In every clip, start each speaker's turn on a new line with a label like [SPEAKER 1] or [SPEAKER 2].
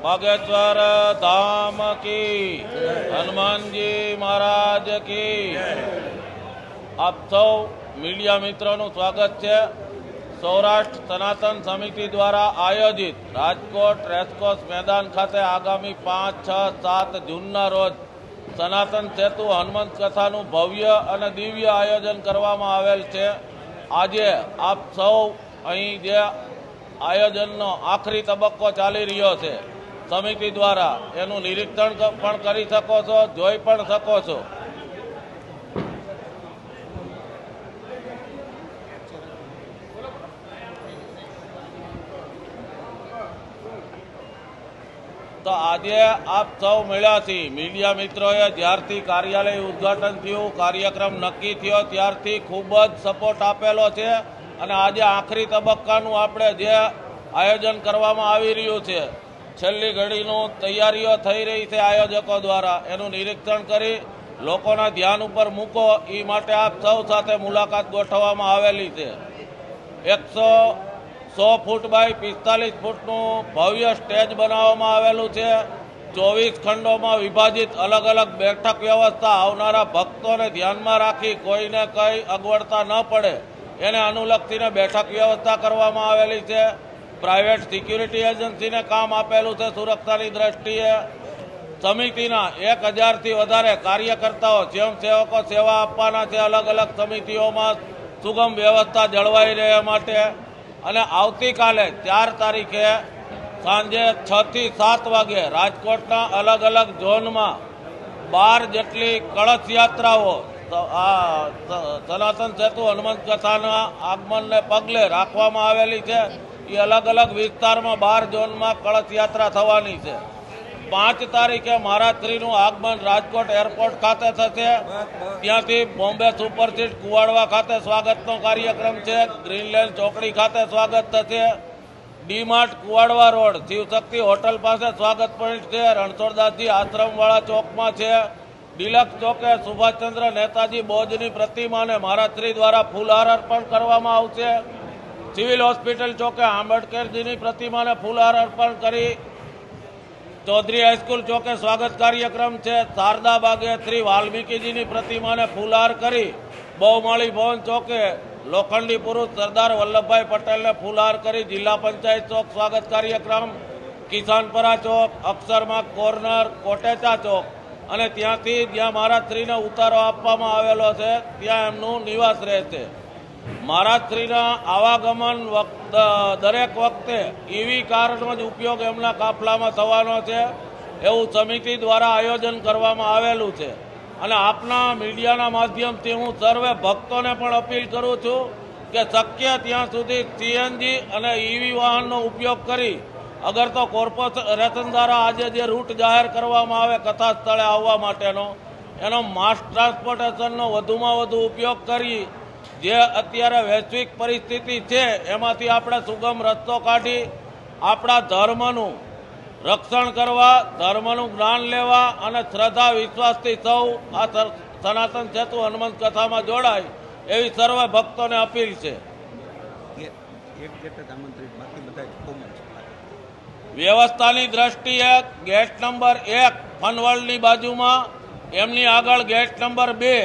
[SPEAKER 1] बागेश्वर धाम की, हनुमान जी महाराज की। आप सौ मीडिया मित्रों स्वागत है। सौराष्ट्र सनातन समिति द्वारा आयोजित राजकोट रेसकोर्स मैदान खाते आगामी 5, 6, 7 जूनना रोज सनातन सेतु हनुमंत कथानु भव्य और दिव्य आयोजन करवामां आवेल छे। आजे आप सौ अहीं जे आयोजननो आखरी तबक्को चाली रह्यो छे, समिति द्वारा एनु निरीक्षण पण करी शको छो, जोई पण शको छो। तो आज आप सौ मिल्या थी मीडिया मित्रोए ज्यारथी कार्यालय उद्घाटन थयुं, कार्यक्रम नक्की थयो त्यारथी खूब ज सपोर्ट आपेलो छे अने आज आखरी तबक्कानुं आपणे जे आयोजन करवामां आवी रह्युं छे, छेल्ली घड़ीनुं तैयारीओ थई रही छे आयोजको द्वारा, एनुं निरीक्षण करी लोकोना ध्यान उपर मूको ई माटे आप सौ साथे मुलाकात गोठववामां आवेली छे। 100 फूट बाय 45 फूटનું भव्य स्टेज बनाववामां आवेલું છે। 24 ખંડોમાં વિભાજિત અલગ અલગ બેઠક વ્યવસ્થા આવનારા ભક્તોને ધ્યાનમાં રાખી કોઈને કંઈ અગવડતા ન પડે એને અનુલક્ષીને બેઠક વ્યવસ્થા કરવામાં આવેલી છે। પ્રાઇવેટ સિક્યુરિટી એજન્સીને કામ આપેલું છે સુરક્ષાની દ્રષ્ટિએ। સમિતિના 1000થી વધારે કાર્યકર્તાઓ સ્વયંસેવકો સેવા આપવાના છે અલગ અલગ સમિતિઓમાં સુગમ વ્યવસ્થા જળવાઈ રહે માટે। અને આવતીકાલે 4 તારીખે સાંજે 6 થી 7 વાગે રાજકોટના અલગ અલગ ઝોનમાં 12 જેટલી કળશ યાત્રાઓ સનાતન સેતુ હનુમંત કથાના આગમનને પગલે રાખવામાં આવેલી છે। એ અલગ અલગ વિસ્તારમાં 12 ઝોનમાં કળશ યાત્રા થવાની છે। 5 તારીખે મહારાજશ્રીનું આગમન રાજકોટ એરપોર્ટ ખાતે થશે। ત્યાંથી બોમ્બે સુપરસીટ કુવાડવા ખાતે સ્વાગતનો કાર્યક્રમ છે। ગ્રીનલેન્ડ ચોકડી ખાતે સ્વાગત થશે। ડીમાર્ટ કુવાડવા રોડ શિવશક્તિ હોટલ પાસે સ્વાગત પોઈન્ટ છે। રણછોડદાસજી આશ્રમવાળા ચોકમાં છે। ડિલક્સ ચોકે સુભાષચંદ્ર નેતાજી બોઝની પ્રતિમાને મહારાજશ્રી દ્વારા ફૂલહાર અર્પણ કરવામાં આવશે। સિવિલ હોસ્પિટલ ચોકે આંબેડકરજીની પ્રતિમાને ફૂલહાર અર્પણ કરી चौधरी हाईस्कूल चौके स्वागत कार्यक्रम है। शारदा बागे श्री वाल्मीकिजी प्रतिमा ने फूलहार करी बहुमाળી भवन चौके लोखंडी पुरुष सरदार वल्लभभाई पटेल ने फूलहार करी जिला पंचायत चौक स्वागत कार्यक्रम। किसानपरा चौक, अक्षरमार्ग कॉर्नर, कोटेचा चौक अने त्यांथी ज्यां महाराजश्रीने उतारो आपवामां आवेलो छे त्यां एमनुं निवास रहेशे। महाराजश्रीना आवागमन दरेक वखते ईवी कारनो ज उपयोग एमना काफलामां थवानो छे एवुं समिति द्वारा आयोजन करवामां आवेलुं छे। अने आपना मीडियाना माध्यमथी हूँ सर्वे भक्तोने पण अपील करूं छुं के शक्य त्यां सुधी सीएनजी अने ईवी वाहननो उपयोग करी अगर तो कोर्पोरेशन द्वारा आज जे रूट जाहेर करवामां आवे कथा स्थळे आववा माटेनो एनो मास ट्रांसपोर्टेशननो वधुमां वधु उपयोग करी जे अत्यारे वैश्विक परिस्थिति है एमांथी आपणे सुगम रस्तो काढी आपणा धर्मनुं रक्षण करवा, धर्मनुं ज्ञान लेवा अने श्रद्धा विश्वासथी सौ आ सनातन सेतु हनुमंत कथामां जोड़ाय एवी सर्व भक्तोने अपील छे। व्यवस्थानी दृष्टिए गेट नंबर 1 फनवलनी बाजुमां एमनी आगळ गेट नंबर 2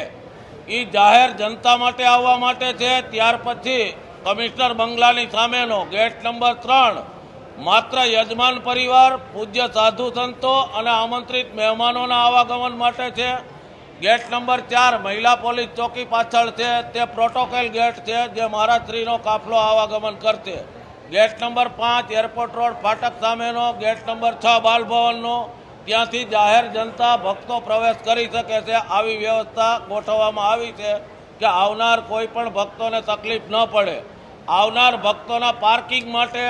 [SPEAKER 1] ई जाहेर जनता माटे आववा माटे छे। त्यार पछी कमिश्नर बंगलानी सामेनो गेट नंबर 3 मात्र यजमान परिवार, पूज्य साधु संतो अने आमंत्रित मेहमानोना आवागमन माटे छे। गेट नंबर 4 महिला पोलीस चौकी पाछळ छे ते प्रोटोकॉल गेट छे जे महाराजश्रीनो काफलो आवागमन करशे। गेट नंबर 5 एरपोर्ट रोड फाटक सामेनो गेट नंबर 6 बालभवननो ત્યાંથી જાહેર જનતા ભક્તો પ્રવેશ કરી શકે છે। આવી વ્યવસ્થા ગોઠવવામાં આવી છે કે આવનાર કોઈ પણ ભક્તોને તકલીફ ન પડે। આવનાર ભક્તોના પાર્કિંગ માટે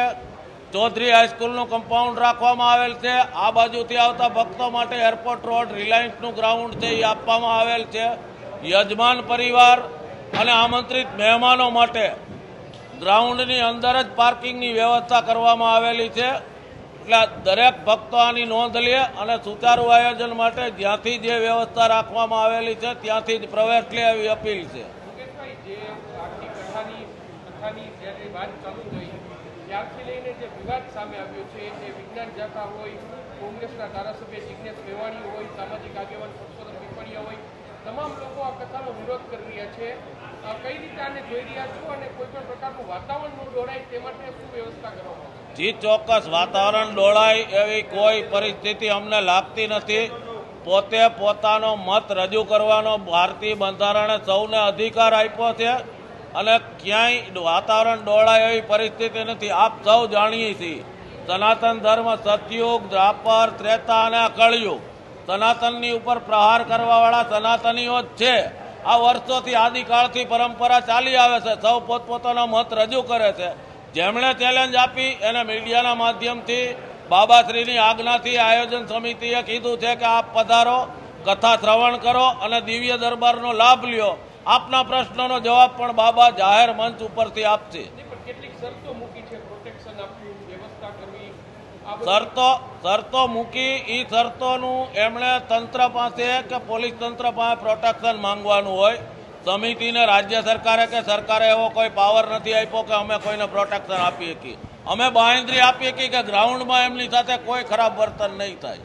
[SPEAKER 1] ચૌધરી હાઈસ્કૂલનું કમ્પાઉન્ડ રાખવામાં આવેલ છે। આ બાજુથી આવતા ભક્તો માટે એરપોર્ટ રોડ રિલાયન્સનું ગ્રાઉન્ડ છે એ આપવામાં આવેલ છે। યજમાન પરિવાર અને આમંત્રિત મહેમાનો માટે ગ્રાઉન્ડની અંદર જ પાર્કિંગની વ્યવસ્થા કરવામાં આવેલી છે। दरेक भक्तो आनी नोंध ले अने सुचारू आयोजन माटे ज्यांथी जे व्यवस्था राखवामां आवेली छे त्यांथी ज प्रवेश ले एवी अपील छे।
[SPEAKER 2] ત્યારથી લઈને જે વિવાદ સામે આવ્યો છે એ વિજ્ઞાન જાથા હોય, કોંગ્રેસના ધારાસભ્ય જિજ્ઞેશ મેવાણી હોય, સામાજિક આગેવાન પરસોત્તમ પીપળિયા હોય, તમામ લોકો આ કથાનો વિરોધ કરી રહ્યા છે. કઈ રીતે આને જોઈ રહ્યા છો અને કોઈ પણ પ્રકારનું વાતાવરણ ન દોડાય તે માટે શું વ્યવસ્થા કરવામાં આવે?
[SPEAKER 1] જી ચોક્કસ, વાતાવરણ ડોળાય એવી કોઈ પરિસ્થિતિ અમને લાગતી નથી. પોતે પોતાનો મત રજૂ કરવાનો ભારતીય બંધારણે સૌને અધિકાર આપ્યો છે અને ક્યાંય વાતાવરણ ડોળાય એવી પરિસ્થિતિ નથી. આપ સૌ જાણીએ છીએ સનાતન ધર્મ સતયુગ, દ્વાપર, ત્રેતા અને કળયુગ, સનાતનની ઉપર પ્રહાર કરવાવાળા સનાતનીઓ જ છે. આ વર્ષોથી આદિકાળથી પરંપરા ચાલી આવે છે. સૌ પોતપોતાનો મત રજૂ કરે છે. જેમણે ચેલેન્જ આપી એને મીડિયાના માધ્યમથી બાબાશ્રીની આજ્ઞાથી આયોજન સમિતિએ કીધું છે કે આપ પધારો, કથા શ્રવણ કરો અને દિવ્ય દરબારનો લાભ લ્યો. આપના પ્રશ્નોનો જવાબ પણ બાબા જાહેર મંચ ઉપરથી આપશે.
[SPEAKER 2] કેટલીક શરતો મૂકી છે, પ્રોટેક્શન આપવું, વ્યવસ્થા કરવી,
[SPEAKER 1] શરતો મૂકી. એ શરતોનું એમણે તંત્ર પાસે કે પોલીસ તંત્ર પાસે પ્રોટેક્શન માંગવાનું હોય. સમિતિને રાજ્ય સરકારે કે સરકારે એવો કોઈ પાવર નથી આપ્યો કે અમે કોઈને પ્રોટેક્શન આપી શકીએ. અમે બાંહેધરી આપી શકીએ કે ગ્રાઉન્ડમાં એમની સાથે કોઈ ખરાબ વર્તન નહીં થાય.